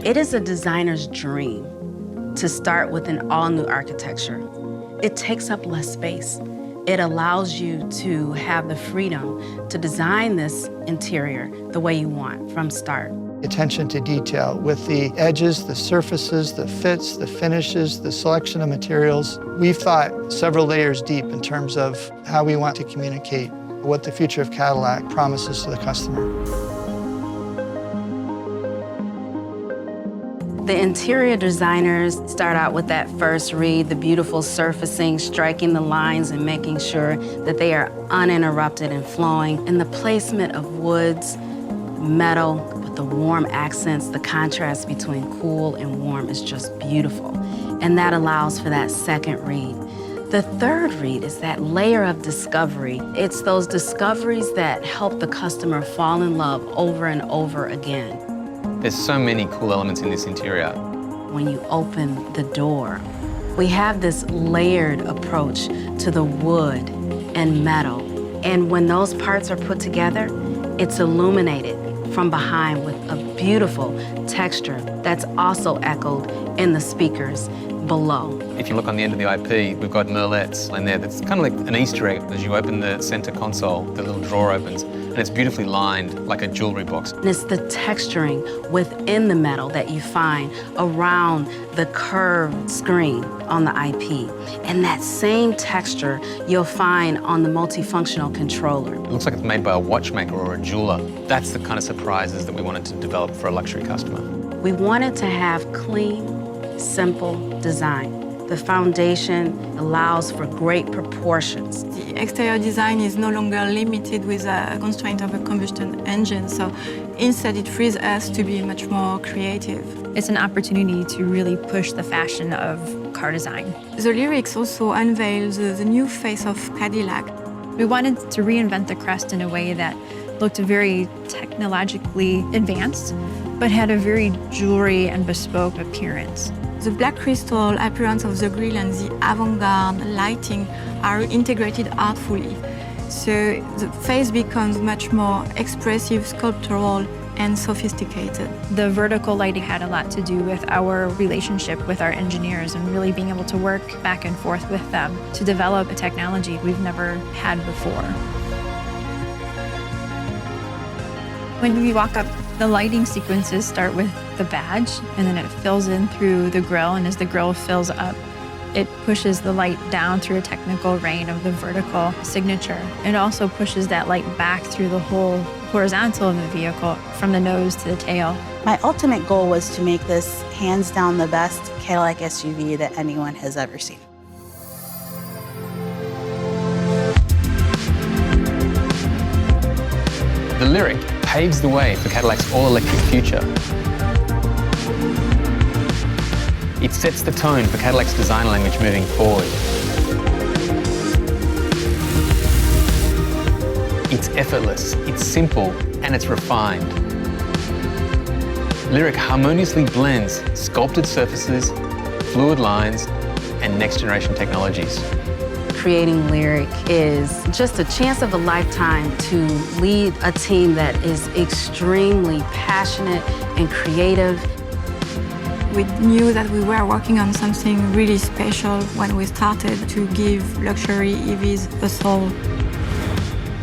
It is a designer's dream to start with an all-new architecture. It takes up less space. It allows you to have the freedom to design this interior the way you want from start. Attention to detail with the edges, the surfaces, the fits, the finishes, the selection of materials. We've thought several layers deep in terms of how we want to communicate what the future of Cadillac promises to the customer. The interior designers start out with that first read, the beautiful surfacing, striking the lines and making sure that they are uninterrupted and flowing. And the placement of woods, metal, with the warm accents, the contrast between cool and warm is just beautiful. And that allows for that second read. The third read is that layer of discovery. It's those discoveries that help the customer fall in love over and over again. There's so many cool elements in this interior. When you open the door, we have this layered approach to the wood and metal. And when those parts are put together, it's illuminated from behind with a beautiful texture that's also echoed in the speakers below. If you look on the end of the IP, we've got merlettes in there that's kind of like an Easter egg. As you open the center console, the little drawer opens, and it's beautifully lined like a jewelry box. And it's the texturing within the metal that you find around the curved screen on the IP. And that same texture you'll find on the multifunctional controller. It looks like it's made by a watchmaker or a jeweler. That's the kind of surprises that we wanted to develop for a luxury customer. We wanted to have clean, simple design. The foundation allows for great proportions. The exterior design is no longer limited with a constraint of a combustion engine, so instead it frees us to be much more creative. It's an opportunity to really push the fashion of car design. The LYRIQ also unveils the new face of Cadillac. We wanted to reinvent the crest in a way that looked very technologically advanced, but had a very jewelry and bespoke appearance. The black crystal appearance of the grille and the avant-garde lighting are integrated artfully. So the face becomes much more expressive, sculptural, and sophisticated. The vertical lighting had a lot to do with our relationship with our engineers and really being able to work back and forth with them to develop a technology we've never had before. When we walk up, the lighting sequences start with the badge, and then it fills in through the grille, and as the grille fills up, it pushes the light down through a technical rain of the vertical signature. It also pushes that light back through the whole horizontal of the vehicle, from the nose to the tail. My ultimate goal was to make this hands down the best Cadillac SUV that anyone has ever seen. The LYRIQ paves the way for Cadillac's all-electric future. It sets the tone for Cadillac's design language moving forward. It's effortless, it's simple, and it's refined. LYRIQ harmoniously blends sculpted surfaces, fluid lines, and next-generation technologies. Creating LYRIQ is just a chance of a lifetime to lead a team that is extremely passionate and creative. We knew that we were working on something really special when we started to give luxury EVs a soul.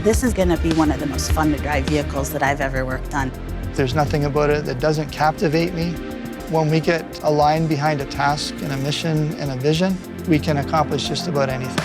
This is going to be one of the most fun to drive vehicles that I've ever worked on. There's nothing about it that doesn't captivate me. When we get aligned behind a task and a mission and a vision, we can accomplish just about anything.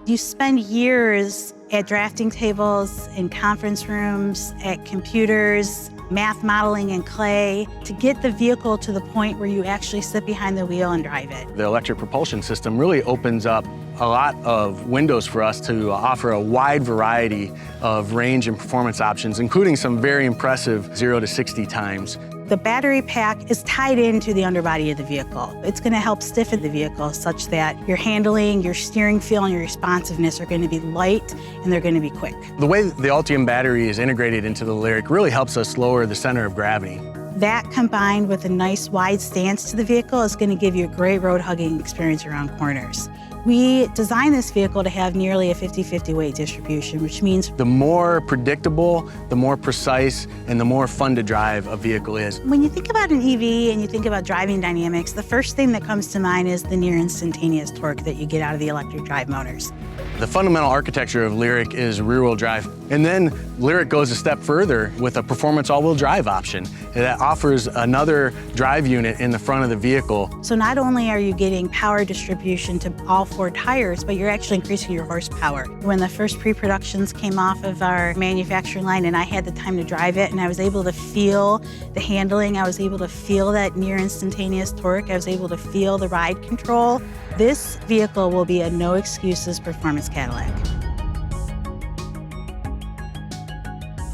You spend years at drafting tables, in conference rooms, at computers, math modeling in clay, to get the vehicle to the point where you actually sit behind the wheel and drive it. The electric propulsion system really opens up a lot of windows for us to offer a wide variety of range and performance options, including some very impressive 0 to 60 times. The battery pack is tied into the underbody of the vehicle. It's going to help stiffen the vehicle such that your handling, your steering feel, and your responsiveness are going to be light and they're going to be quick. The way that the Ultium battery is integrated into the LYRIQ really helps us lower the center of gravity. That combined with a nice wide stance to the vehicle is going to give you a great road hugging experience around corners. We designed this vehicle to have nearly a 50-50 weight distribution, which means The more predictable, the more precise, and the more fun to drive a vehicle is. when you think about an EV and you think about driving dynamics, the first thing that comes to mind is the near instantaneous torque that you get out of the electric drive motors. The fundamental architecture of LYRIQ is rear-wheel drive. And then LYRIQ goes a step further with a performance all-wheel drive option that offers another drive unit in the front of the vehicle. So not only are you getting power distribution to all 4 tires, but you're actually increasing your horsepower. When the first pre-productions came off of our manufacturing line and I had the time to drive it and I was able to feel the handling, I was able to feel that near instantaneous torque, I was able to feel the ride control, this vehicle will be a no excuses performance Cadillac.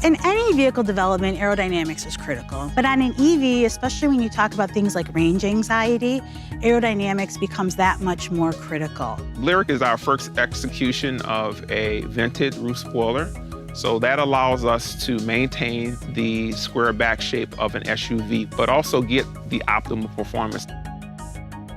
In any vehicle development, aerodynamics is critical. But on an EV, especially when you talk about things like range anxiety, aerodynamics becomes that much more critical. LYRIQ is our first execution of a vented roof spoiler. So that allows us to maintain the square back shape of an SUV, but also get the optimal performance.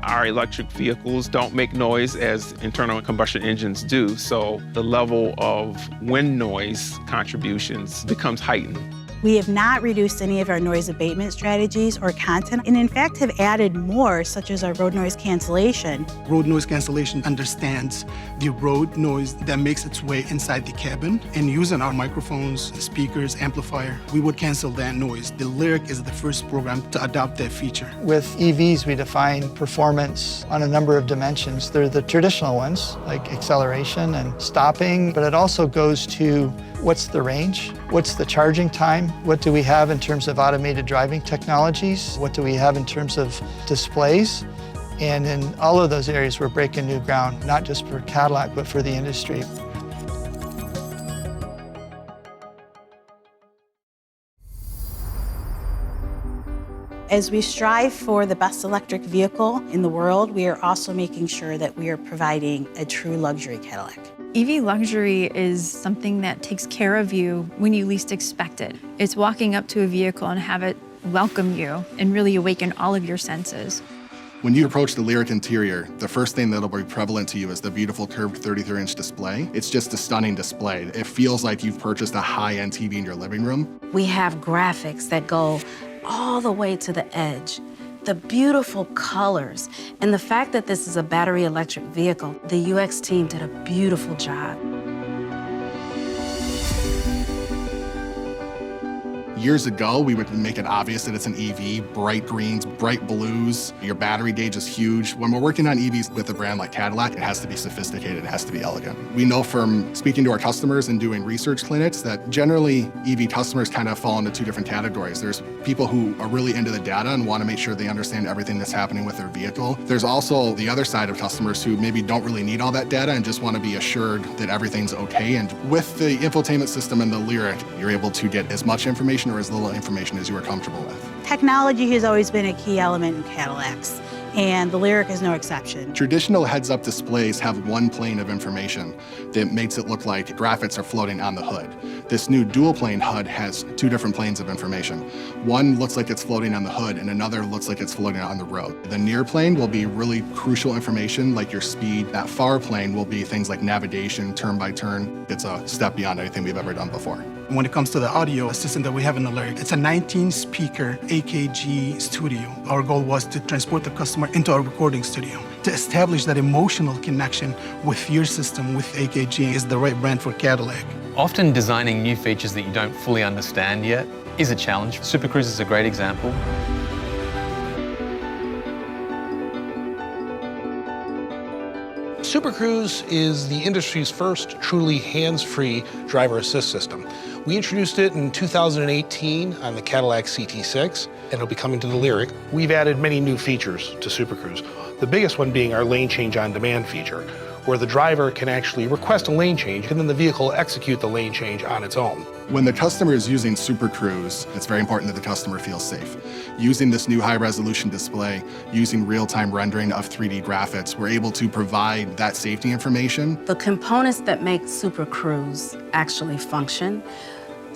Our electric vehicles don't make noise as internal combustion engines do, so the level of wind noise contributions becomes heightened. We have not reduced any of our noise abatement strategies or content, and in fact have added more, such as our road noise cancellation. Road noise cancellation understands the road noise that makes its way inside the cabin, and using our microphones, speakers, amplifier, we would cancel that noise. The LYRIQ is the first program to adopt that feature. With EVs, we define performance on a number of dimensions. They're the traditional ones, like acceleration and stopping, but it also goes to what's the range? What's the charging time? What do we have in terms of automated driving technologies? What do we have in terms of displays? And in all of those areas, we're breaking new ground, not just for Cadillac, but for the industry. As we strive for the best electric vehicle in the world, we are also making sure that we are providing a true luxury Cadillac. EV luxury is something that takes care of you when you least expect it. It's walking up to a vehicle and have it welcome you and really awaken all of your senses. When you approach the LYRIQ interior, the first thing that'll be prevalent to you is the beautiful curved 33-inch display. It's just a stunning display. It feels like you've purchased a high-end TV in your living room. We have graphics that go all the way to the edge. The beautiful colors, and the fact that this is a battery electric vehicle, the UX team did a beautiful job. Years ago, we would make it obvious that it's an EV, bright greens, bright blues, your battery gauge is huge. When we're working on EVs with a brand like Cadillac, it has to be sophisticated, it has to be elegant. We know from speaking to our customers and doing research clinics that generally EV customers kind of fall into 2 different categories. There's people who are really into the data and want to make sure they understand everything that's happening with their vehicle. There's also the other side of customers who maybe don't really need all that data and just want to be assured that everything's okay. And with the infotainment system and the LYRIQ, you're able to get as much information or as little information as you are comfortable with. Technology has always been a key element in Cadillacs, and the LYRIQ is no exception. Traditional heads-up displays have one plane of information that makes it look like graphics are floating on the hood. This new dual-plane HUD has 2 different planes of information. One looks like it's floating on the hood, and another looks like it's floating on the road. The near plane will be really crucial information like your speed. That far plane will be things like navigation, turn by turn. It's a step beyond anything we've ever done before. When it comes to the audio system that we have in the LYRIQ, it's a 19-speaker AKG studio. Our goal was to transport the customer into our recording studio. To establish that emotional connection with your system, with AKG, is the right brand for Cadillac. Often designing new features that you don't fully understand yet is a challenge. Super Cruise is a great example. Super Cruise is the industry's first truly hands-free driver assist system. We introduced it in 2018 on the Cadillac CT6, and it'll be coming to the LYRIQ. We've added many new features to Super Cruise, the biggest one being our lane change on demand feature, where the driver can actually request a lane change and then the vehicle will execute the lane change on its own. When the customer is using Super Cruise, it's very important that the customer feels safe. Using this new high-resolution display, using real-time rendering of 3D graphics, we're able to provide that safety information. The components that make Super Cruise actually function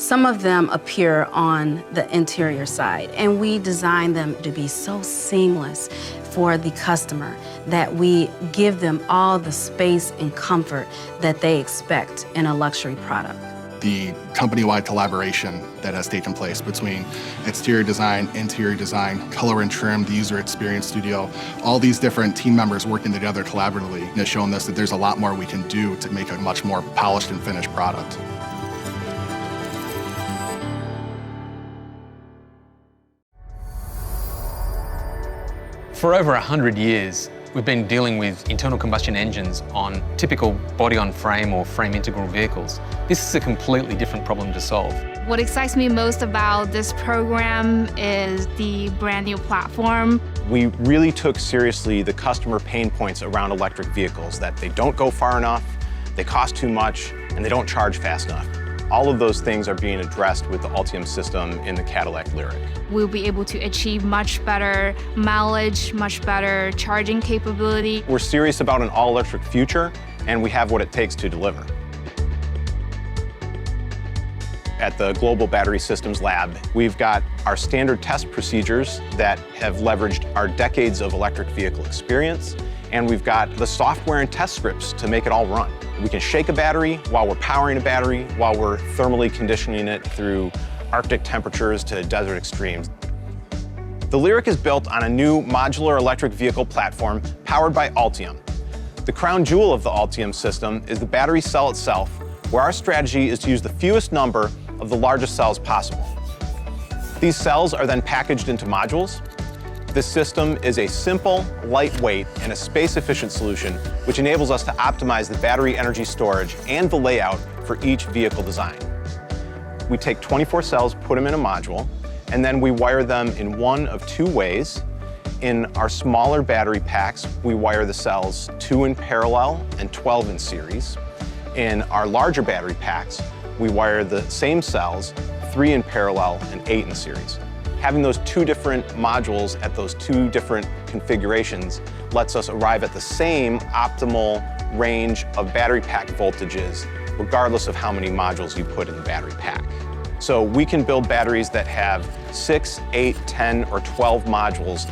Some of them appear on the interior side, and we design them to be so seamless for the customer that we give them all the space and comfort that they expect in a luxury product. The company-wide collaboration that has taken place between exterior design, interior design, color and trim, the user experience studio, all these different team members working together collaboratively has shown us that there's a lot more we can do to make a much more polished and finished product. For over 100 years, we've been dealing with internal combustion engines on typical body-on-frame or frame integral vehicles. This is a completely different problem to solve. What excites me most about this program is the brand new platform. We really took seriously the customer pain points around electric vehicles, that they don't go far enough, they cost too much, and they don't charge fast enough. All of those things are being addressed with the Ultium system in the Cadillac LYRIQ. We'll be able to achieve much better mileage, much better charging capability. We're serious about an all-electric future, and we have what it takes to deliver. At the Global Battery Systems Lab, we've got our standard test procedures that have leveraged our decades of electric vehicle experience, and we've got the software and test scripts to make it all run. We can shake a battery while we're powering a battery, while we're thermally conditioning it through Arctic temperatures to desert extremes. The LYRIQ is built on a new modular electric vehicle platform powered by Ultium. The crown jewel of the Ultium system is the battery cell itself, where our strategy is to use the fewest number of the largest cells possible. These cells are then packaged into modules. This system is a simple, lightweight, and a space-efficient solution which enables us to optimize the battery energy storage and the layout for each vehicle design. We take 24 cells, put them in a module, and then we wire them in one of two ways. In our smaller battery packs, we wire the cells 2 in parallel and 12 in series. In our larger battery packs, we wire the same cells 3 in parallel and 8 in series. Having those two different modules at those two different configurations lets us arrive at the same optimal range of battery pack voltages, regardless of how many modules you put in the battery pack. So we can build batteries that have 6, 8, 10, or 12 modules.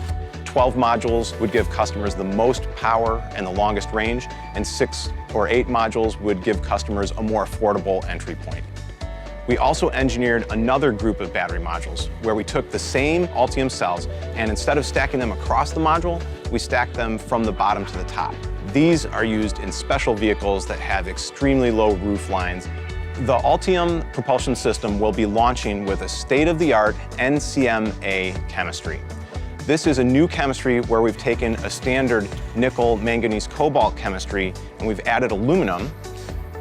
12 modules would give customers the most power and the longest range, and 6 or 8 modules would give customers a more affordable entry point. We also engineered another group of battery modules where we took the same Ultium cells and instead of stacking them across the module, we stacked them from the bottom to the top. These are used in special vehicles that have extremely low roof lines. The Ultium propulsion system will be launching with a state-of-the-art NCMA chemistry. This is a new chemistry where we've taken a standard nickel, manganese, cobalt chemistry and we've added aluminum.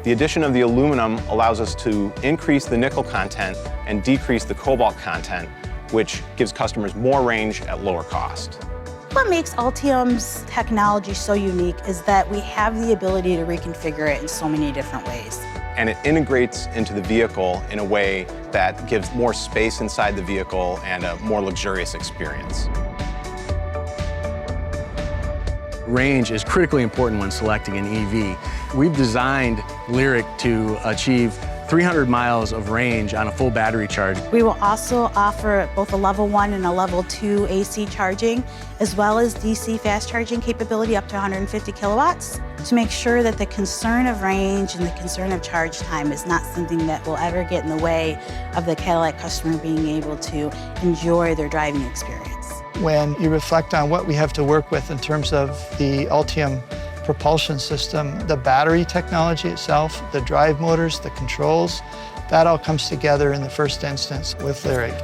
The addition of the aluminum allows us to increase the nickel content and decrease the cobalt content, which gives customers more range at lower cost. What makes Ultium's technology so unique is that we have the ability to reconfigure it in so many different ways. And it integrates into the vehicle in a way that gives more space inside the vehicle and a more luxurious experience. Range is critically important when selecting an EV. We've designed LYRIQ to achieve 300 miles of range on a full battery charge. We will also offer both a level 1 and a level 2 AC charging, as well as DC fast charging capability up to 150 kilowatts to make sure that the concern of range and the concern of charge time is not something that will ever get in the way of the Cadillac customer being able to enjoy their driving experience. When you reflect on what we have to work with in terms of the Ultium propulsion system, the battery technology itself, the drive motors, the controls, that all comes together in the first instance with LYRIQ.